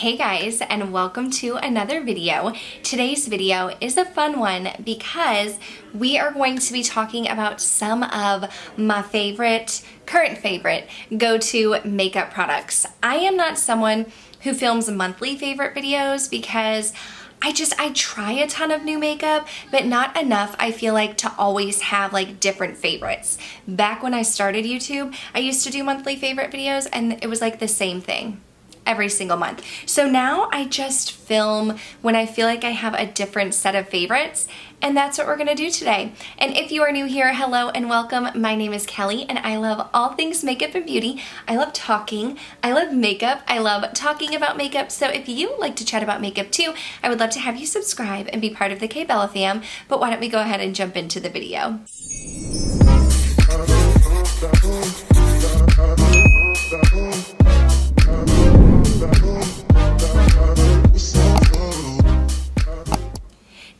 Hey guys, and welcome to another video. Today's video is a fun one because we are going to be talking about some of my current favorite go-to makeup products. I am not someone who films monthly favorite videos because I try a ton of new makeup, but not enough, I feel like, to always have like different favorites. Back when I started YouTube, I used to do monthly favorite videos and it was like the same thing every single month. So now I just film when I feel like I have a different set of favorites, and that's what we're gonna do today. And if you are new here, hello and welcome. My name is Kelly and I love all things makeup and beauty. I love talking, I love makeup, I love talking about makeup. So if you like to chat about makeup too, I would love to have you subscribe and be part of the K Bella fam. But why don't we go ahead and jump into the video.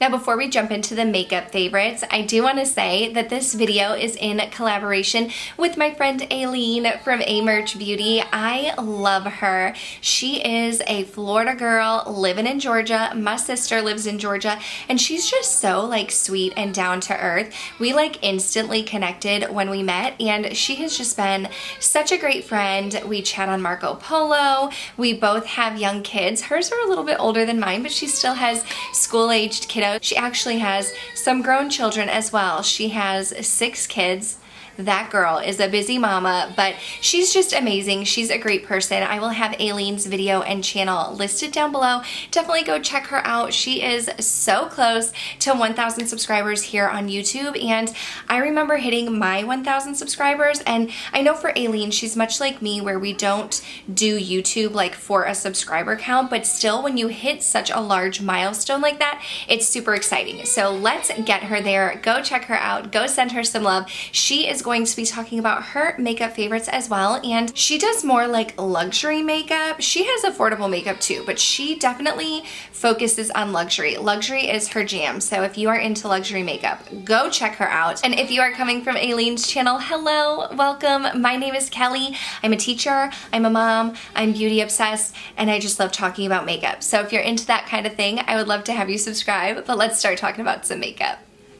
Now, before we jump into the makeup favorites, I do want to say that this video is in collaboration with my friend Aileen from A Merch Beauty. I love her. She is a Florida girl living in Georgia. My sister lives in Georgia, and she's just so like sweet and down to earth. We like instantly connected when we met, and she has just been such a great friend. We chat on Marco Polo. We both have young kids. Hers are a little bit older than mine, but she still has school-aged kiddos. She actually has some grown children as well. She has 6 kids. That girl is a busy mama, but she's just amazing. She's a great person. I will have Aileen's video and channel listed down below. Definitely go check her out. She is so close to 1,000 subscribers here on YouTube, and I remember hitting my 1,000 subscribers, and I know for Aileen, she's much like me where we don't do YouTube like for a subscriber count, but still when you hit such a large milestone like that, it's super exciting. So let's get her there. Go check her out. Go send her some love. She is going to be talking about her makeup favorites as well, and she does more like luxury makeup. She has affordable makeup too, but she definitely focuses on luxury. Luxury is her jam, so if you are into luxury makeup, go check her out. And if you are coming from Aileen's channel, hello, welcome. My name is Kelly. I'm a teacher, I'm a mom, I'm beauty obsessed, and I just love talking about makeup. So if you're into that kind of thing, I would love to have you subscribe, but let's start talking about some makeup.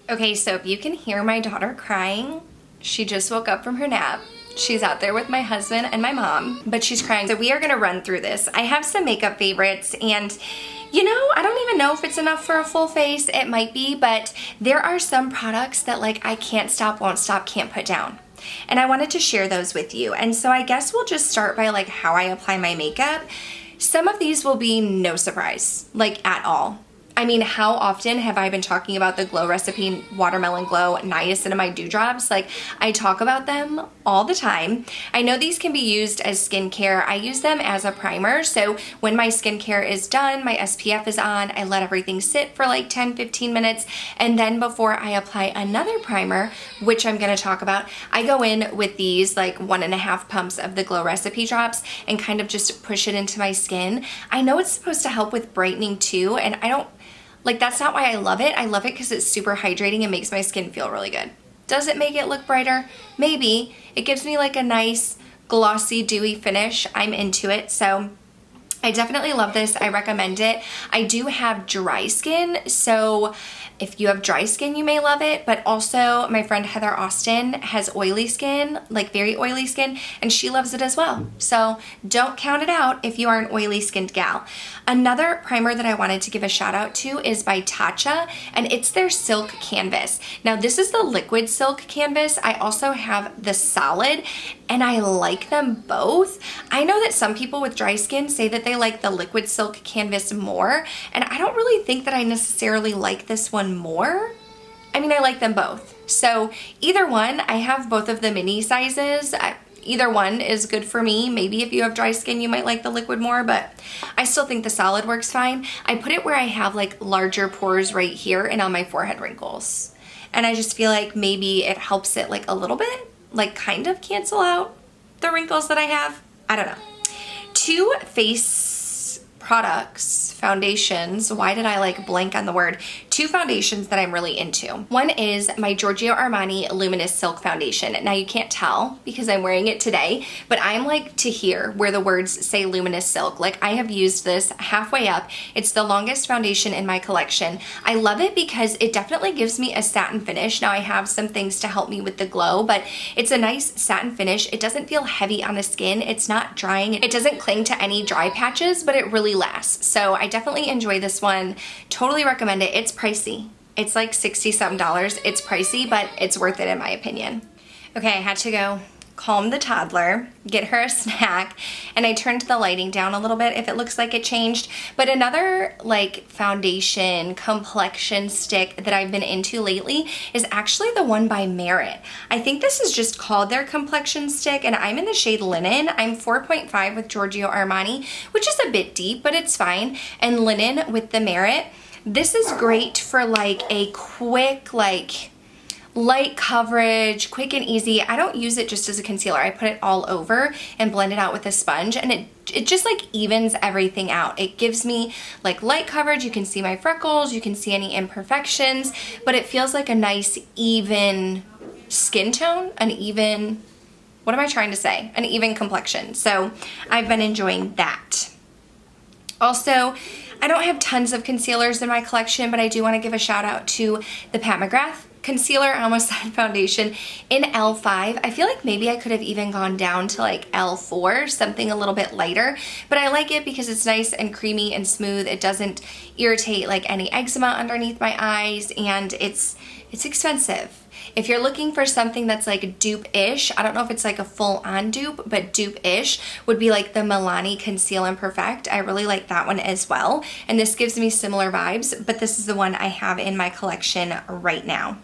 Okay, so if you can hear my daughter crying, she just woke up from her nap. She's out there with my husband and my mom, but she's crying. So we are gonna run through this. I have some makeup favorites, and you know, I don't even know if it's enough for a full face. It might be, but there are some products that like I can't stop, won't stop, can't put down. And I wanted to share those with you. And so I guess we'll just start by like how I apply my makeup. Some of these will be no surprise, like at all. I mean, how often have I been talking about the Glow Recipe Watermelon Glow Niacinamide Dewdrops? Like, I talk about them all the time. I know these can be used as skincare. I use them as a primer, so when my skincare is done, my SPF is on, I let everything sit for like 10-15 minutes, and then before I apply another primer, which I'm gonna talk about, I go in with these like 1.5 pumps of the Glow Recipe drops and kind of just push it into my skin. I know it's supposed to help with brightening too, and that's not why I love it. I love it because it's super hydrating and makes my skin feel really good. Does it make it look brighter? Maybe. It gives me like a nice glossy, dewy finish. I'm into it, so I definitely love this. I recommend it. I do have dry skin, so if you have dry skin, you may love it, but also my friend Heather Austin has oily skin, like very oily skin, and she loves it as well. So don't count it out if you are an oily skinned gal. Another primer that I wanted to give a shout out to is by Tatcha, and it's their Silk Canvas. Now this is the liquid silk canvas. I also have the solid, and I like them both. I know that some people with dry skin say that they like the liquid silk canvas more, and I don't really think that I necessarily like this one more. I mean, I like them both. So either one, I have both of the mini sizes. Either one is good for me. Maybe if you have dry skin, you might like the liquid more, but I still think the solid works fine. I put it where I have like larger pores right here and on my forehead wrinkles. And I just feel like maybe it helps it like a little bit, like kind of cancel out the wrinkles that I have. I don't know. 2 face products, foundations. Why did I like blank on the word? Two foundations that I'm really into. One is my Giorgio Armani Luminous Silk Foundation. Now you can't tell because I'm wearing it today, but I'm like to here where the words say Luminous Silk. Like I have used this halfway up. It's the longest foundation in my collection. I love it because it definitely gives me a satin finish. Now I have some things to help me with the glow, but it's a nice satin finish. It doesn't feel heavy on the skin. It's not drying. It doesn't cling to any dry patches, but it really lasts. So I definitely enjoy this one. Totally recommend it. It's pricey. It's like $60-some. It's pricey, but it's worth it in my opinion. Okay, I had to go calm the toddler, get her a snack, and I turned the lighting down a little bit if it looks like it changed. But another like foundation complexion stick that I've been into lately is actually the one by Merit. I think this is just called their complexion stick, and I'm in the shade Linen. I'm 4.5 with Giorgio Armani, which is a bit deep, but it's fine. And Linen with the Merit. This is great for like a quick, like light coverage, quick and easy. I don't use it just as a concealer. I put it all over and blend it out with a sponge, and it just like evens everything out. It gives me like light coverage. You can see my freckles, you can see any imperfections, but it feels like a nice even skin tone, an even, what am I trying to say? An even complexion. So I've been enjoying that. Also, I don't have tons of concealers in my collection, but I do want to give a shout out to the Pat McGrath concealer, I almost said foundation, in L5. I feel like maybe I could have even gone down to like L4, something a little bit lighter, but I like it because it's nice and creamy and smooth. It doesn't irritate like any eczema underneath my eyes, and it's expensive. If you're looking for something that's like dupe-ish, I don't know if it's like a full-on dupe, but dupe-ish would be like the Milani Conceal and Perfect. I really like that one as well, and this gives me similar vibes, but this is the one I have in my collection right now.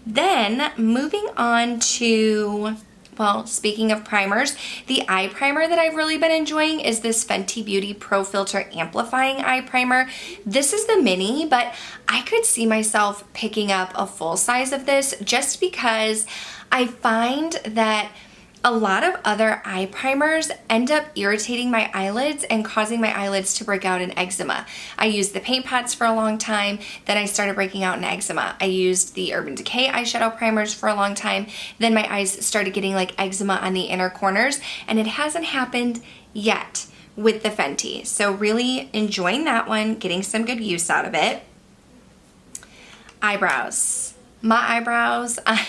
Then moving on to, well, speaking of primers, the eye primer that I've really been enjoying is this Fenty Beauty Pro Filter Amplifying Eye Primer. This is the mini, but I could see myself picking up a full size of this just because I find that a lot of other eye primers end up irritating my eyelids and causing my eyelids to break out in eczema. I used the paint pots for a long time, then I started breaking out in eczema. I used the Urban Decay eyeshadow primers for a long time, then my eyes started getting like eczema on the inner corners, and it hasn't happened yet with the Fenty. So really enjoying that one, getting some good use out of it. Eyebrows. My eyebrows, I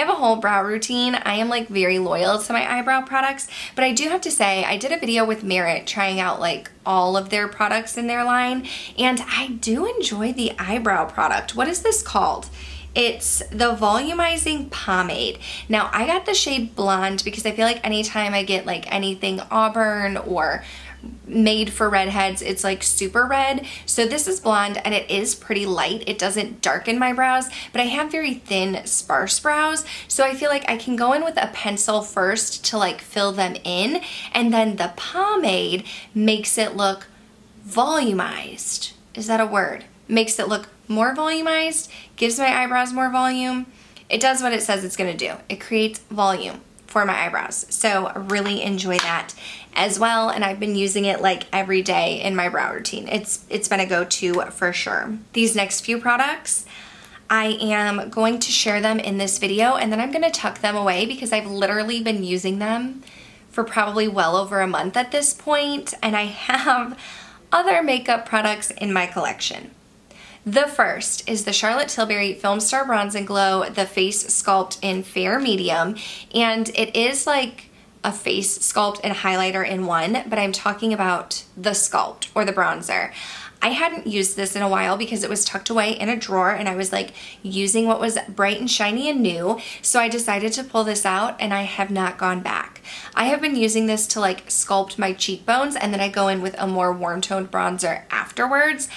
have a whole brow routine. I am like very loyal to my eyebrow products, but I do have to say I did a video with Merit trying out like all of their products in their line, and I do enjoy the eyebrow product. What is this called? It's the Volumizing Pomade. Now I got the shade Blonde because I feel like anytime I get like anything auburn or made for redheads, it's like super red. So this is Blonde, and it is pretty light. It doesn't darken my brows, but I have very thin, sparse brows, so I feel like I can go in with a pencil first to like fill them in, and then the pomade makes it look volumized. Is that a word? Makes it look more volumized, gives my eyebrows more volume. It does what it says it's gonna do. It creates volume for my eyebrows. So I really enjoy that as well, and I've been using it like every day in my brow routine. It's been a go-to for sure. These next few products, I am going to share them in this video, and then I'm gonna tuck them away because I've literally been using them for probably well over a month at this point, and I have other makeup products in my collection. The first is the Charlotte Tilbury Film Star Bronze and Glow, the Face Sculpt in Fair Medium, and it is like a face sculpt and highlighter in one, but I'm talking about the sculpt or the bronzer. I hadn't used this in a while because it was tucked away in a drawer, and I was like using what was bright and shiny and new, so I decided to pull this out, and I have not gone back. I have been using this to like sculpt my cheekbones, and then I go in with a more warm toned bronzer afterwards.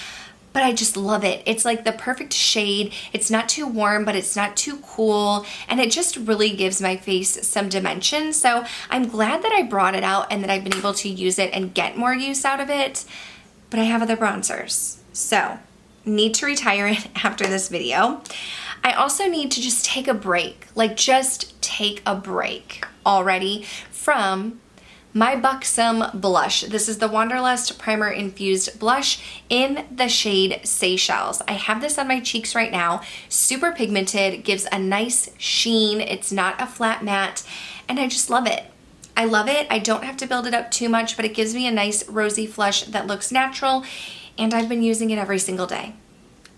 But I just love it. It's like the perfect shade. It's not too warm, but it's not too cool. And it just really gives my face some dimension. So I'm glad that I brought it out and that I've been able to use it and get more use out of it. But I have other bronzers. So need to retire it after this video. I also need to just take a break. Like just take a break already from my Buxom blush. This is the Wanderlust Primer Infused Blush in the shade Seychelles. I have this on my cheeks right now. Super pigmented, gives a nice sheen. It's not a flat matte, and I just love it. I love it. I don't have to build it up too much, but it gives me a nice rosy flush that looks natural, and I've been using it every single day.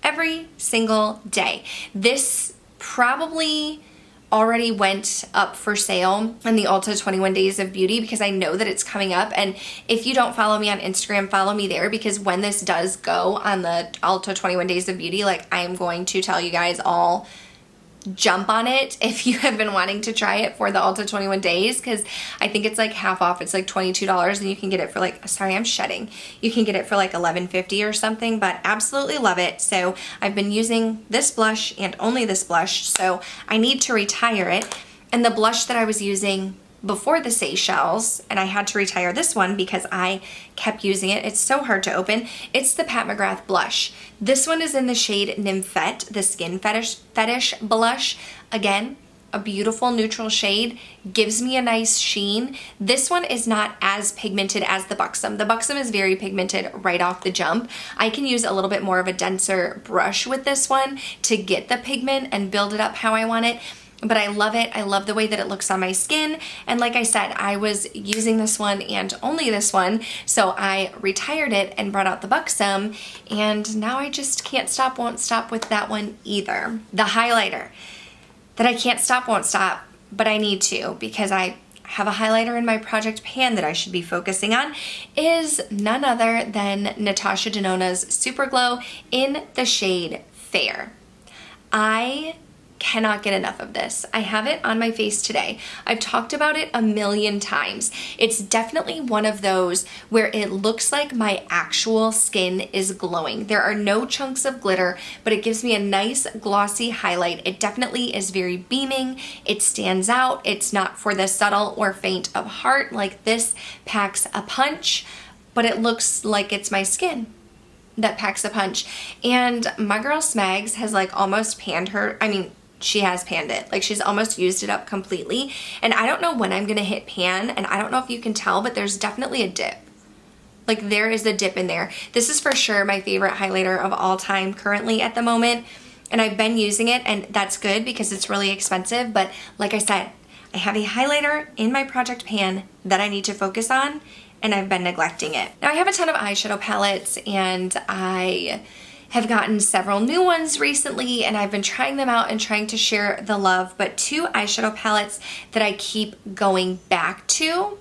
Every single day. This probably already went up for sale in the Ulta 21 Days of Beauty because I know that it's coming up. And if you don't follow me on Instagram, follow me there, because when this does go on the Ulta 21 Days of Beauty, like, I am going to tell you guys all, jump on it if you have been wanting to try it for the Ulta 21 days, because I think it's like half off. It's like $22 and you can get it for like, sorry, I'm shedding. You can get it for like $11.50 or something, but absolutely love it. So I've been using this blush and only this blush, so I need to retire it. And the blush that I was using before the Seychelles, and I had to retire this one because I kept using it. It's so hard to open. It's the Pat McGrath blush. This one is in the shade Nymphette, the Skin Fetish blush. Again, a beautiful neutral shade, gives me a nice sheen. This one is not as pigmented as the Buxom. The Buxom is very pigmented right off the jump. I can use a little bit more of a denser brush with this one to get the pigment and build it up how I want it. But I love it. I love the way that it looks on my skin. And like I said, I was using this one and only this one, so I retired it and brought out the Buxom, and now I just can't stop, won't stop with that one either. The highlighter that I can't stop, won't stop, but I need to, because I have a highlighter in my project pan that I should be focusing on, is none other than Natasha Denona's Super Glow in the shade Fair. I cannot get enough of this. I have it on my face today. I've talked about it a million times. It's definitely one of those where it looks like my actual skin is glowing. There are no chunks of glitter, but it gives me a nice glossy highlight. It definitely is very beaming. It stands out. It's not for the subtle or faint of heart. Like, this packs a punch, but it looks like it's my skin that packs a punch. And my girl Smags has like almost panned her. I mean, she has panned it. Like, she's almost used it up completely. And I don't know when I'm gonna hit pan, and I don't know if you can tell, but there's definitely a dip. Like, there is a dip in there. This is for sure my favorite highlighter of all time currently at the moment. And I've been using it, and that's good because it's really expensive. But like I said, I have a highlighter in my project pan that I need to focus on, and I've been neglecting it. Now, I have a ton of eyeshadow palettes, and I have gotten several new ones recently, and I've been trying them out and trying to share the love. But two eyeshadow palettes that I keep going back to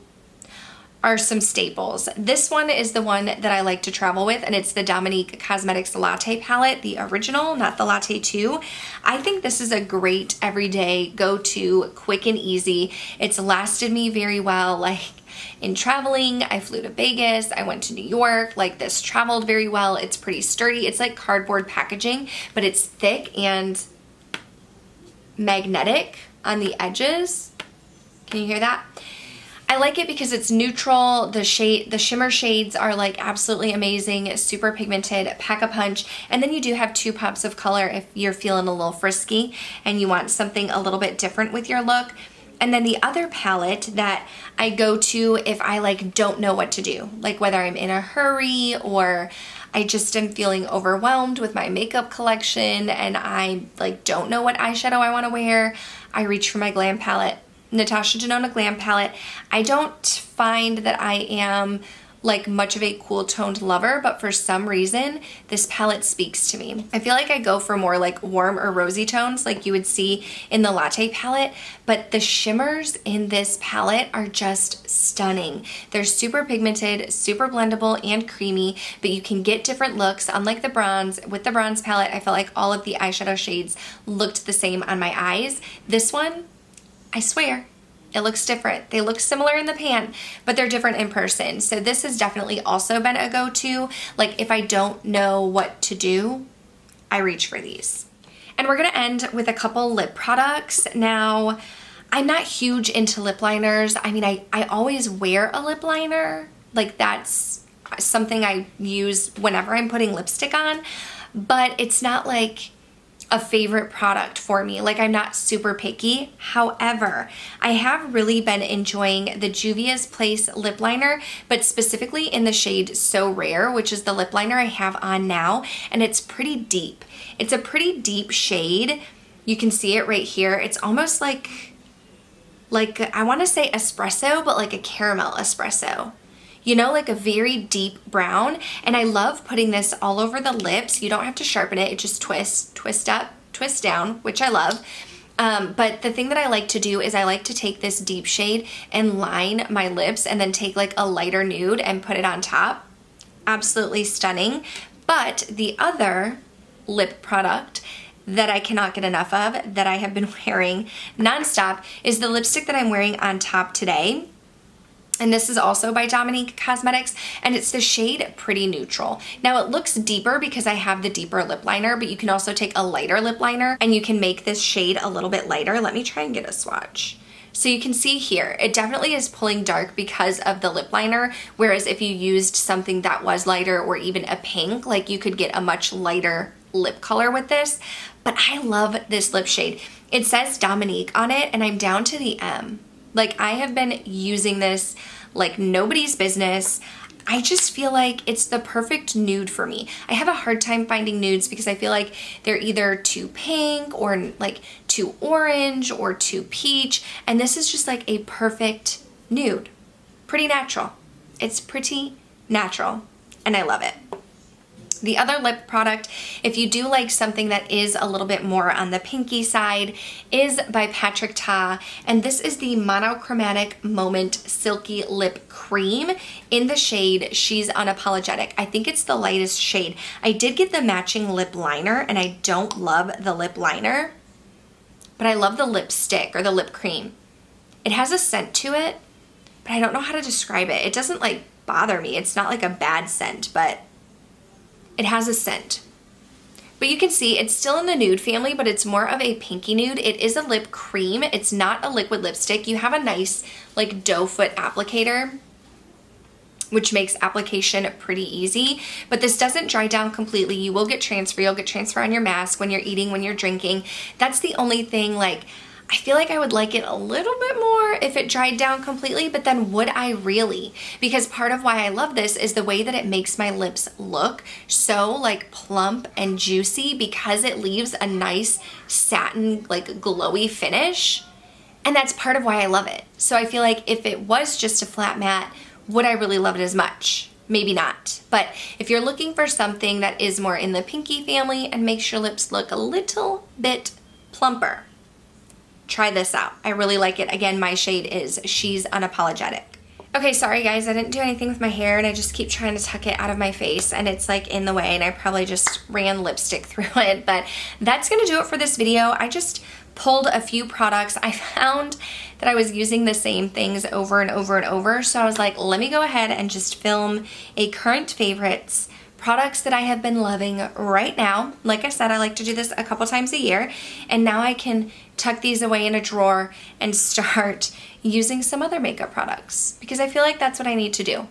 are some staples. This one is the one that I like to travel with, and it's the Dominique Cosmetics Latte palette, the original, not the Latte 2. I think this is a great everyday go-to, quick and easy. It's lasted me very well. Like, in traveling, I flew to Vegas, I went to New York, like, this traveled very well. It's pretty sturdy. It's like cardboard packaging, but it's thick and magnetic on the edges. Can you hear that? I like it because it's neutral. The shimmer shades are like absolutely amazing, super pigmented, pack a punch. And then you do have two pops of color if you're feeling a little frisky and you want something a little bit different with your look. And then the other palette that I go to if I like don't know what to do, like whether I'm in a hurry or I just am feeling overwhelmed with my makeup collection and I like don't know what eyeshadow I want to wear, I reach for my glam palette, Natasha Denona Glam palette. I don't find that I am like much of a cool toned lover, but for some reason this palette speaks to me. I feel like I go for more like warm or rosy tones like you would see in the Latte palette, but the shimmers in this palette are just stunning. They're super pigmented, super blendable and creamy, but you can get different looks. Unlike the bronze, with the bronze palette, I felt like all of the eyeshadow shades looked the same on my eyes. This one, I swear, it looks different. They look similar in the pan, but they're different in person. So this has definitely also been a go-to. Like if I don't know what to do, I reach for these. And we're gonna end with a couple lip products. Now, I'm not huge into lip liners. I mean, I always wear a lip liner. Like that's something I use whenever I'm putting lipstick on, but it's not like a favorite product for me. Like, I'm not super picky. However, I have really been enjoying the Juvia's Place lip liner, but specifically in the shade So Rare, which is the lip liner I have on now, and it's pretty deep. It's a pretty deep shade. You can see it right here. It's almost like I want to say espresso, but like a caramel espresso. You know, like a very deep brown. And I love putting this all over the lips. You don't have to sharpen it. It just twist up, twist down, which I love. But the thing that I like to do is I like to take this deep shade and line my lips and then take like a lighter nude and put it on top. Absolutely stunning. But the other lip product that I cannot get enough of, that I have been wearing nonstop, is the lipstick that I'm wearing on top today. And this is also by Dominique Cosmetics, and it's the shade Pretty Neutral. Now, it looks deeper because I have the deeper lip liner, but you can also take a lighter lip liner and you can make this shade a little bit lighter. Let me try and get a swatch. So you can see here, it definitely is pulling dark because of the lip liner, whereas if you used something that was lighter or even a pink, like you could get a much lighter lip color with this. But I love this lip shade. It says Dominique on it, and I'm down to the M. Like, I have been using this like nobody's business. I just feel like it's the perfect nude for me. I have a hard time finding nudes because I feel like they're either too pink or like too orange or too peach. And this is just like a perfect nude. Pretty natural. It's pretty natural, and I love it. The other lip product, if you do like something that is a little bit more on the pinky side, is by Patrick Ta, and this is the Monochromatic Moment Silky Lip Cream in the shade She's Unapologetic. I think it's the lightest shade. I did get the matching lip liner, and I don't love the lip liner, but I love the lipstick or the lip cream. It has a scent to it, but I don't know how to describe it. It doesn't like bother me. It's not like a bad scent, but it has a scent. But you can see it's still in the nude family, but it's more of a pinky nude. It is a lip cream. It's not a liquid lipstick. You have a nice like doe foot applicator, which makes application pretty easy, but this doesn't dry down completely. You will get transfer. You'll get transfer on your mask when you're eating, when you're drinking. That's the only thing. Like, I feel like I would like it a little bit more if it dried down completely, but then would I really? Because part of why I love this is the way that it makes my lips look so like plump and juicy, because it leaves a nice satin like glowy finish. And that's part of why I love it. So I feel like if it was just a flat matte, would I really love it as much? Maybe not. But if you're looking for something that is more in the pinky family and makes your lips look a little bit plumper, try this out. I really like it. Again, my shade is She's Unapologetic. Okay, sorry guys, I didn't do anything with my hair and I just keep trying to tuck it out of my face and it's like in the way, and I probably just ran lipstick through it, but that's gonna do it for this video. I just pulled a few products. I found that I was using the same things over and over and over, so I was like, let me go ahead and just film a current favorites, products that I have been loving right now. Like I said, I like to do this a couple times a year, and now I can tuck these away in a drawer and start using some other makeup products, because I feel like that's what I need to do.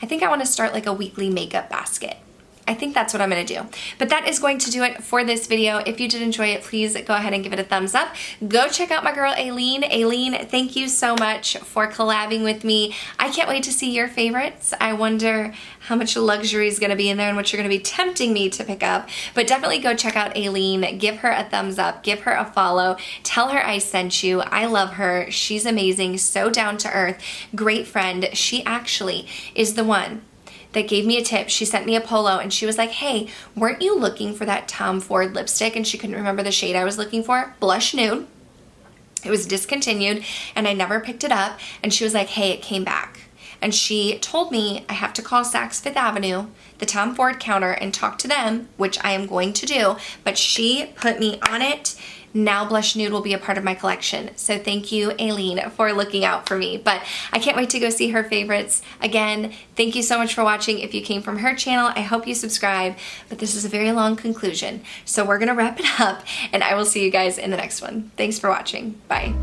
I think I want to start like a weekly makeup basket. I think that's what I'm going to do. But that is going to do it for this video. If you did enjoy it, please go ahead and give it a thumbs up. Go check out my girl Aileen. Aileen, thank you so much for collabing with me. I can't wait to see your favorites. I wonder how much luxury is going to be in there and what you're going to be tempting me to pick up. But definitely go check out Aileen. Give her a thumbs up. Give her a follow. Tell her I sent you. I love her. She's amazing. So down to earth. Great friend. She actually is the one that gave me a tip. She sent me a polo and she was like, hey, weren't you looking for that Tom Ford lipstick? And she couldn't remember the shade I was looking for. Blush Nude. It was discontinued and I never picked it up. And she was like, hey, it came back. And she told me I have to call Saks Fifth Avenue, the Tom Ford counter, and talk to them, which I am going to do. But she put me on it. Now Blush Nude will be a part of my collection. So thank you, Aileen, for looking out for me. But I can't wait to go see her favorites. Again, thank you so much for watching. If you came from her channel, I hope you subscribe. But this is a very long conclusion. So we're gonna wrap it up and I will see you guys in the next one. Thanks for watching. Bye.